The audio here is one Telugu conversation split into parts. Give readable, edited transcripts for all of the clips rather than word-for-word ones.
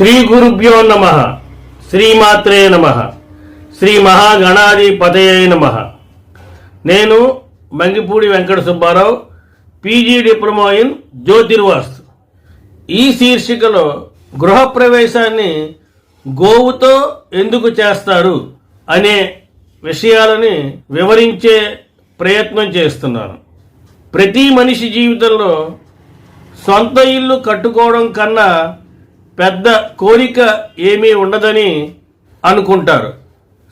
శ్రీ గురుభ్యో నమః. శ్రీమాత్రే నమః. శ్రీ మహాగణాధిపతయే నమః. నేను Mangipudi Venkata Subbarao, PG diploma in Jyotirvastu. ఈ శీర్షికలో గృహప్రవేశాన్ని గోవుతో ఎందుకు చేస్తారు అనే విషయాలని వివరించే ప్రయత్నం చేస్తున్నాను. ప్రతి మనిషి జీవితంలో సొంత ఇల్లు కట్టుకోవడం కన్నా పెద్ద కోరిక ఏమీ ఉండదని అనుకుంటారు.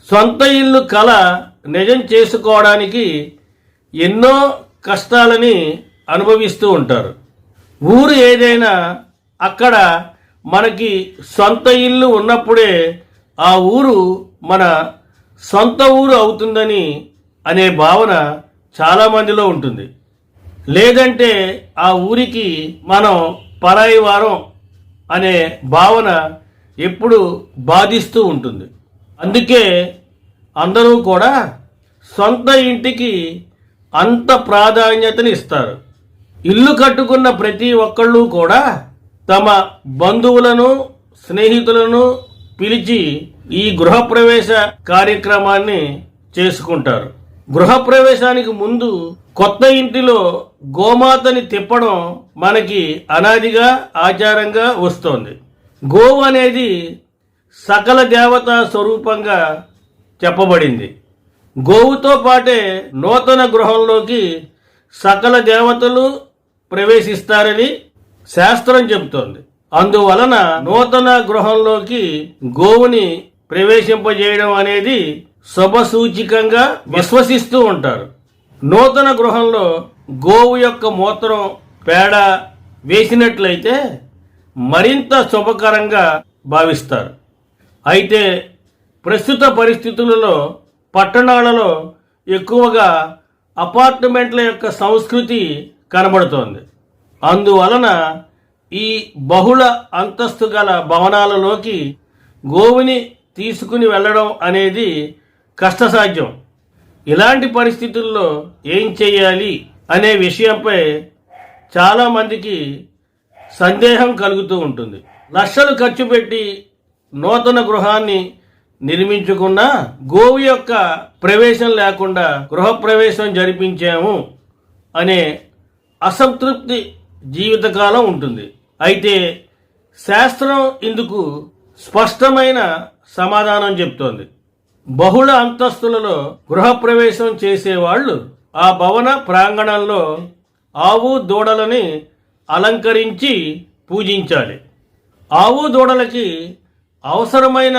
సొంత ఇల్లు కల నిజం చేసుకోవడానికి ఎన్నో కష్టాలని అనుభవిస్తూ ఉంటారు. ఊరు ఏదైనా అక్కడ మనకి సొంత ఇల్లు ఉన్నప్పుడే ఆ ఊరు మన సొంత ఊరు అవుతుందని అనే భావన చాలామందిలో ఉంటుంది. లేదంటే ఆ ఊరికి మనం పరాయి వారం అనే భావన ఎప్పుడు బాధిస్తూ ఉంటుంది. అందుకే అందరూ కూడా సొంత ఇంటికి అంత ప్రాధాన్యతని ఇస్తారు. ఇల్లు కట్టుకున్న ప్రతి ఒక్కళ్ళు కూడా తమ బంధువులను, స్నేహితులను పిలిచి ఈ గృహప్రవేశ కార్యక్రమాన్ని చేసుకుంటారు. గృహప్రవేశానికి ముందు కొత్త ఇంటిలో గోమాతని తిప్పడం మనకి అనాదిగా ఆచారంగా వస్తోంది. గోవు అనేది సకల దేవతా స్వరూపంగా చెప్పబడింది. గోవుతో పాటే నూతన గృహంలోకి సకల దేవతలు ప్రవేశిస్తారని శాస్త్రం చెబుతోంది. అందువలన నూతన గృహంలోకి గోవుని ప్రవేశింపజేయడం అనేది శుభసూచికంగా విశ్వసిస్తూ ఉంటారు. నూతన గృహంలో గోవు యొక్క మూత్రం, పేడ వేసినట్లయితే మరింత శుభకరంగా భావిస్తారు. అయితే ప్రస్తుత పరిస్థితులలో పట్టణాలలో ఎక్కువగా అపార్ట్మెంట్ల యొక్క సంస్కృతి కనబడుతోంది. అందువలన ఈ బహుళ అంతస్తు గల భవనాలలోకి గోవుని తీసుకుని వెళ్ళడం అనేది కష్టసాధ్యం. ఇలాంటి పరిస్థితుల్లో ఏం చేయాలి అనే విషయంపై చాలామందికి సందేహం కలుగుతూ ఉంటుంది. లక్షలు ఖర్చు పెట్టి నూతన గృహాన్ని నిర్మించుకున్న గోవు యొక్క ప్రవేశం లేకుండా గృహప్రవేశం జరిపించాము అనే అసంతృప్తి జీవితకాలం ఉంటుంది. అయితే శాస్త్రం ఇందుకు స్పష్టమైన సమాధానం చెప్తోంది. బహుళ అంతస్తులలో గృహప్రవేశం చేసేవాళ్ళు ఆ భవన ప్రాంగణంలో ఆవు దూడలని అలంకరించి పూజించాలి. ఆవు దూడలకి అవసరమైన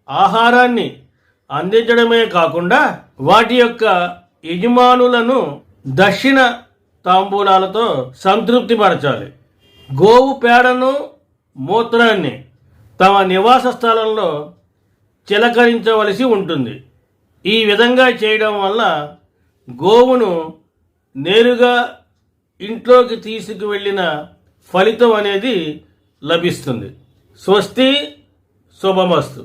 ఆహారాన్ని అందించడమే కాకుండా వాటి యొక్క యజమానులను దక్షిణ తాంబూలాలతో సంతృప్తిపరచాలి. గోవు పేడను, మూత్రాన్ని తమ నివాస స్థలంలో చిలకరించవలసి ఉంటుంది. ఈ విధంగా చేయడం వల్ల గోవును నేరుగా ఇంట్లోకి తీసుకువెళ్ళిన ఫలితం అనేది లభిస్తుంది. స్వస్తి, శుభమస్తు.